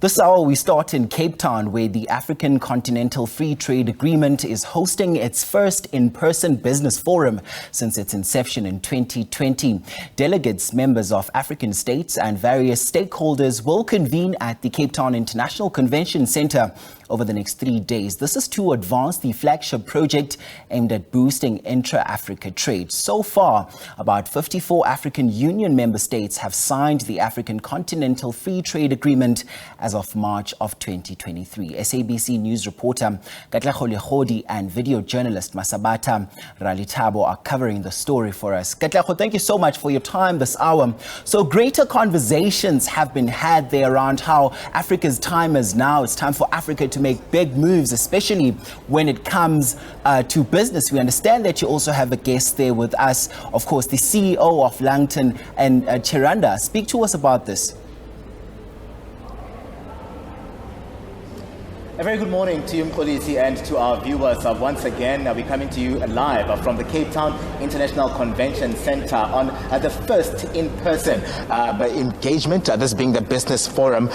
This hour we start in Cape Town, where the African Continental Free Trade Agreement is hosting its first in-person business forum since its inception in 2020. Delegates, members of African states and various stakeholders will convene at the Cape Town International Convention Centre over the next 3 days. This is to advance the flagship project aimed at boosting intra-Africa trade. So far, about 54 African Union member states have signed the African Continental Free Trade Agreement as of March of 2023. SABC News reporter Katlego Legodi and video journalist Masabata Ralitabo are covering the story for us. Katlego, thank you so much for your time this hour. So greater conversations have been had there around how Africa's time is now. It's time for Africa to make big moves, especially when it comes to business. We understand that you also have a guest there with us, of course, the CEO of Langton and Chirinda. Speak to us about this. A very good morning to you, Mkolisi, and to our viewers. Once again, we're coming to you live from the Cape Town International Convention Centre on the first in-person engagement, this being the Business Forum.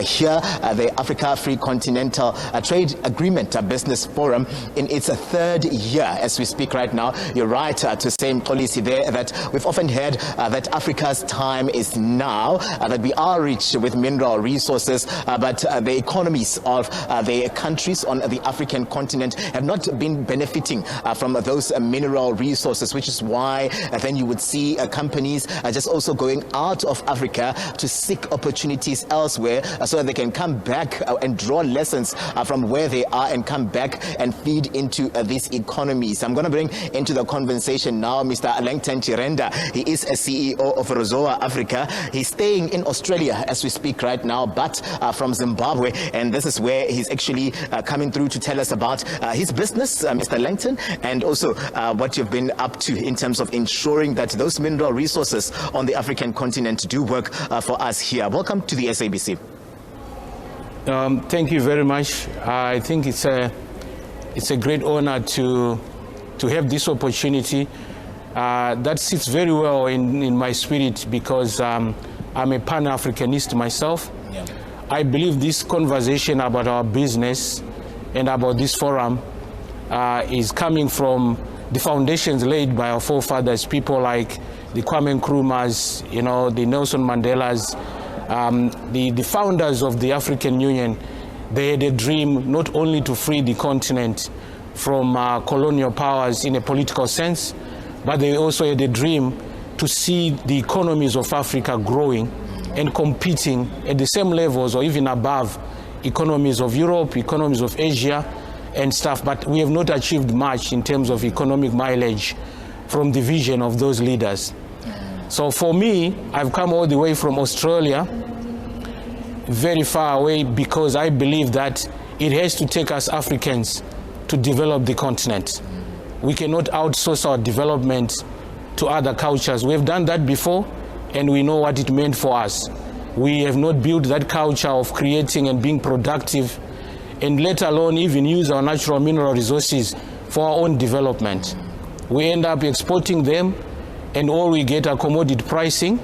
Here, the Africa Free Continental Trade Agreement Business Forum in its third year as we speak right now. You're right to say, Mkolisi, there that we've often heard that Africa's time is now, that we are rich with mineral resources, but the economies of the countries on the African continent have not been benefiting from those mineral resources, which is why then you would see companies just also going out of Africa to seek opportunities elsewhere so that they can come back and draw lessons from where they are and come back and feed into these economies. I'm going to bring into the conversation now Mr. Langton Chirinda. He is a CEO of Ruzhowa Africa. He's staying in Australia as we speak right now, but from Zimbabwe, and this is where he's actually coming through to tell us about his business, Mr. Langton, and also what you've been up to in terms of ensuring that those mineral resources on the African continent do work for us here. Welcome to the SABC. Thank you very much. I think it's a great honor to have this opportunity. That sits very well in my spirit because I'm a Pan-Africanist myself. Yeah. I believe this conversation about our business and about this forum is coming from the foundations laid by our forefathers, people like the Kwame Nkrumahs, the Nelson Mandelas, the founders of the African Union. They had a dream not only to free the continent from colonial powers in a political sense, but they also had a dream to see the economies of Africa growing and competing at the same levels or even above economies of Europe, economies of Asia and stuff. But we have not achieved much in terms of economic mileage from the vision of those leaders. So for me, I've come all the way from Australia, very far away, because I believe that it has to take us Africans to develop the continent. We cannot outsource our development to other cultures. We have done that before, and we know what it meant for us. We have not built that culture of creating and being productive, and let alone even use our natural mineral resources for our own development. We end up exporting them, and all we get are commodity pricing.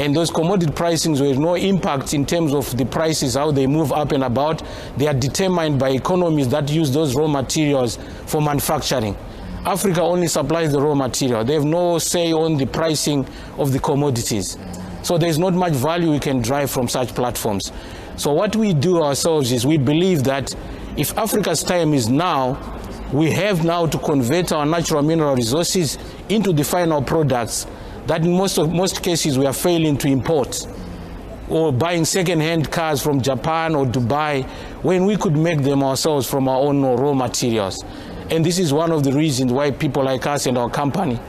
And those commodity pricings with no impact in terms of the prices, how they move up and about. They are determined by economies that use those raw materials for manufacturing. Africa only supplies the raw material. They have no say on the pricing of the commodities. So there's not much value we can drive from such platforms. So what we do ourselves is we believe that if Africa's time is now, we have now to convert our natural mineral resources into the final products that in most cases we are failing to import, or buying second-hand cars from Japan or Dubai when we could make them ourselves from our own raw materials. And this is one of the reasons why people like us and our company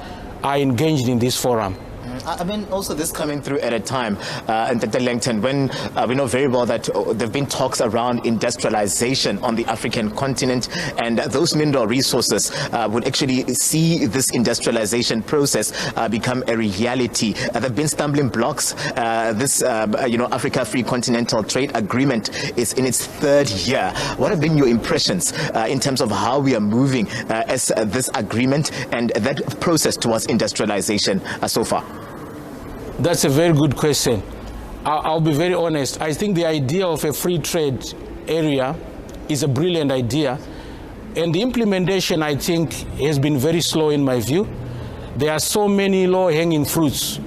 are engaged in this forum. I mean, also this coming through at a time, Dr. Langton, when we know very well that there have been talks around industrialization on the African continent, and those mineral resources would actually see this industrialization process become a reality. There have been stumbling blocks. This, Africa Free Continental Trade Agreement is in its third year. What have been your impressions in terms of how we are moving as this agreement and that process towards industrialization so far? That's a very good question. I'll be very honest. I think the idea of a free trade area is a brilliant idea. And the implementation, I think, has been very slow in my view. There are so many low-hanging fruits,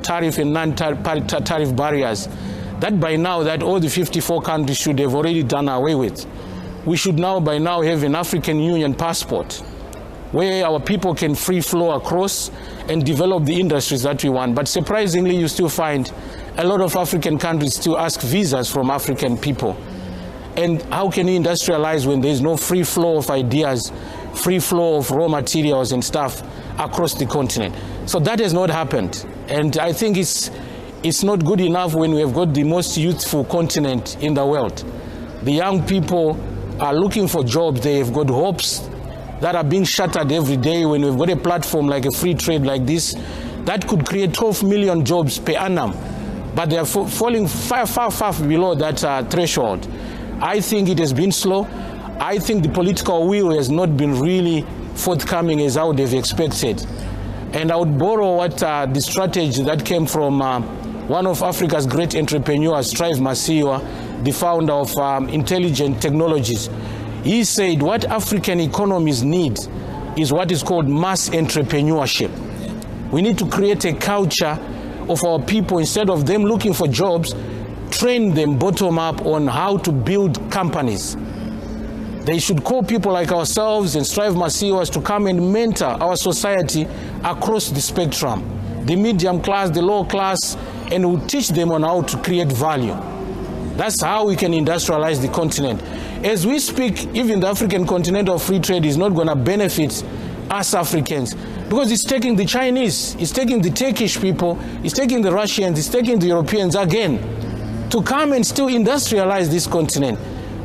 tariff and non-tariff barriers, that by now that all the 54 countries should have already done away with. We should now by now have an African Union passport where our people can free flow across and develop the industries that we want. But surprisingly, you still find a lot of African countries still ask visas from African people. And how can you industrialize when there's no free flow of ideas, free flow of raw materials and stuff across the continent? So that has not happened. And I think it's not good enough when we have got the most youthful continent in the world. The young people are looking for jobs. They have got hopes that are being shattered every day when we've got a platform like a free trade like this that could create 12 million jobs per annum. But they are falling far, far, far below that threshold. I think it has been slow. I think the political will has not been really forthcoming as I would have expected. And I would borrow the strategy that came from one of Africa's great entrepreneurs, Strive Masiyiwa, the founder of Intelligent Technologies. He said what African economies need is what is called mass entrepreneurship. We need to create a culture of our people, instead of them looking for jobs, train them bottom up on how to build companies. They should call people like ourselves and Strive Masiyiwas to come and mentor our society across the spectrum, the medium class, the low class, and we'll teach them on how to create value. That's how we can industrialize the continent. As we speak, even the African Continental Free Trade is not going to benefit us Africans because it's taking the Chinese, it's taking the Turkish people, it's taking the Russians, it's taking the Europeans again to come and still industrialize this continent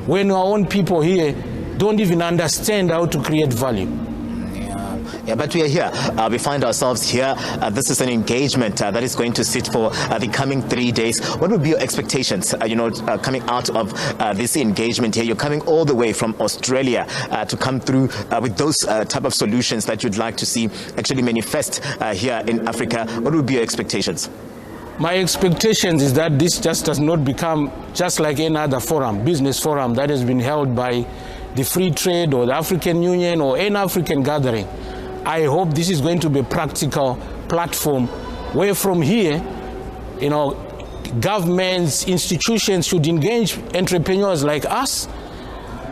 when our own people here don't even understand how to create value. Yeah, but we are here. We find ourselves here. This is an engagement that is going to sit for the coming 3 days. What would be your expectations, coming out of this engagement here? You're coming all the way from Australia to come through with those type of solutions that you'd like to see actually manifest here in Africa. What would be your expectations? My expectations is that this just does not become just like any other forum, business forum that has been held by the Free Trade or the African Union or any African gathering. I hope this is going to be a practical platform where from here, governments, institutions should engage entrepreneurs like us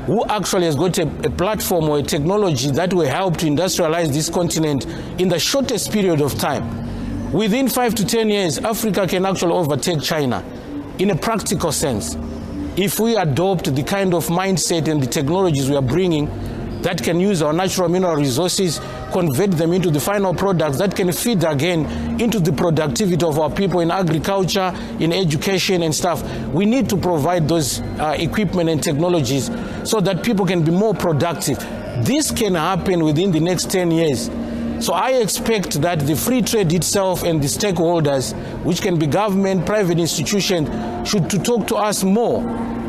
who actually has got a platform or a technology that will help to industrialize this continent in the shortest period of time. Within 5 to 10 years, Africa can actually overtake China in a practical sense. If we adopt the kind of mindset and the technologies we are bringing that can use our natural mineral resources, convert them into the final products that can feed again into the productivity of our people in agriculture, in education and stuff. We need to provide those equipment and technologies so that people can be more productive. This can happen within the next 10 years. So I expect that the free trade itself and the stakeholders, which can be government, private institutions, should to talk to us more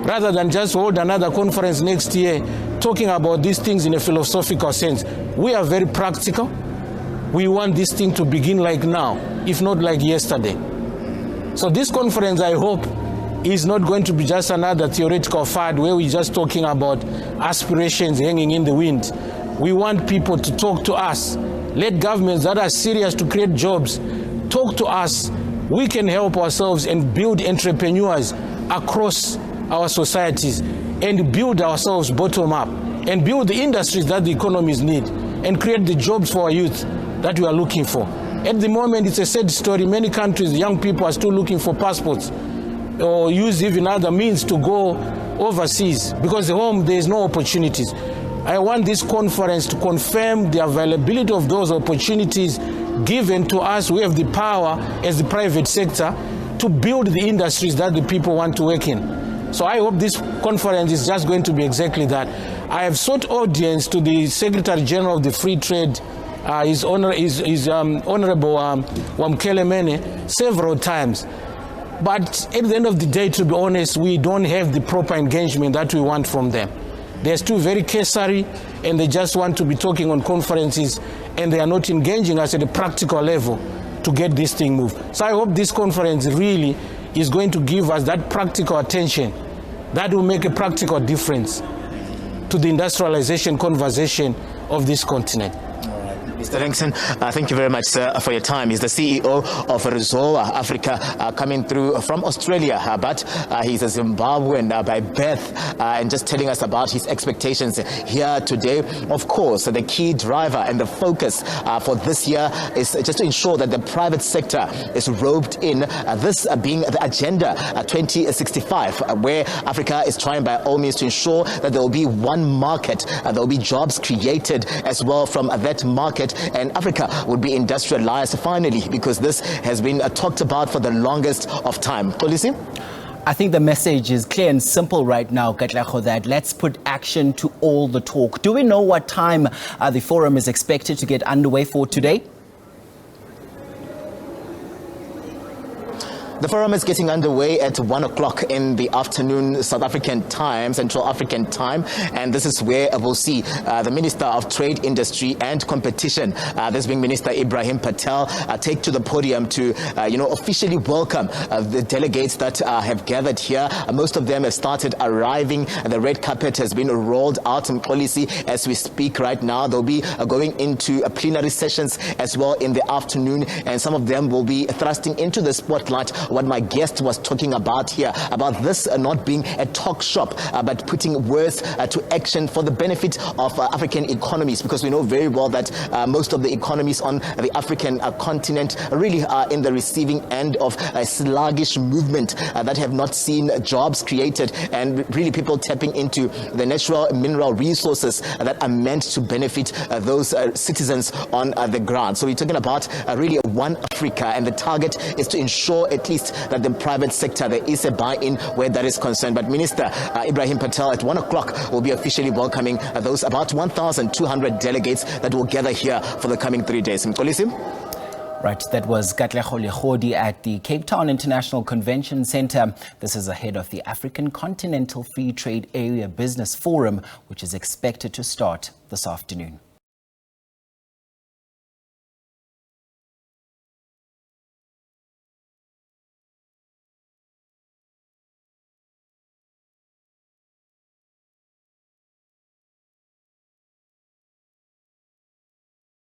rather than just hold another conference next year talking about these things in a philosophical sense. We are very practical. We want this thing to begin like now, if not like yesterday. So this conference, I hope, is not going to be just another theoretical fad where we're just talking about aspirations hanging in the wind. We want people to talk to us. Let governments that are serious to create jobs talk to us. We can help ourselves and build entrepreneurs across our societies and build ourselves bottom up and build the industries that the economies need and create the jobs for our youth that we are looking for. At the moment, it's a sad story. Many countries, young people are still looking for passports or use even other means to go overseas because at home there is no opportunities. I want this conference to confirm the availability of those opportunities given to us. We have the power as the private sector to build the industries that the people want to work in. So I hope this conference is just going to be exactly that. I have sought audience to the Secretary General of the Free Trade, Honorable Wamkele Mene, several times. But at the end of the day, to be honest, we don't have the proper engagement that we want from them. They're still very cursory and they just want to be talking on conferences and they are not engaging us at a practical level to get this thing moved. So I hope this conference really is going to give us that practical attention that will make a practical difference to the industrialization conversation of this continent. Mr. Langton, thank you very much, sir, for your time. He's the CEO of Ruzhowa Africa, coming through from Australia, but he's a Zimbabwean by birth, and just telling us about his expectations here today. Of course, the key driver and the focus for this year is just to ensure that the private sector is roped in, this being the Agenda 2065, where Africa is trying by all means to ensure that there will be one market, there will be jobs created as well from that market, and Africa would be industrialized finally, because this has been talked about for the longest of time. Polisi? I think the message is clear and simple right now, Katlego, that let's put action to all the talk. Do we know what time the forum is expected to get underway for today? The forum is getting underway at 1 o'clock in the afternoon, South African time, Central African time, and this is where we'll see the Minister of Trade, Industry and Competition, this being Minister Ibrahim Patel, take to the podium to, officially welcome the delegates that have gathered here. Most of them have started arriving. The red carpet has been rolled out in policy as we speak right now. They'll be going into plenary sessions as well in the afternoon, and some of them will be thrusting into the spotlight what my guest was talking about here, about this not being a talk shop, but putting words to action for the benefit of African economies, because we know very well that most of the economies on the African continent really are in the receiving end of a sluggish movement that have not seen jobs created, and really people tapping into the natural mineral resources that are meant to benefit those citizens on the ground. So we're talking about really one Africa, and the target is to ensure at least that the private sector, there is a buy-in where that is concerned. But Minister Ibrahim Patel at 1 o'clock will be officially welcoming those about 1,200 delegates that will gather here for the coming 3 days. Right, that was Katlego Legodi at the Cape Town International Convention Center. This is ahead of the African Continental Free Trade Area Business Forum, which is expected to start this afternoon.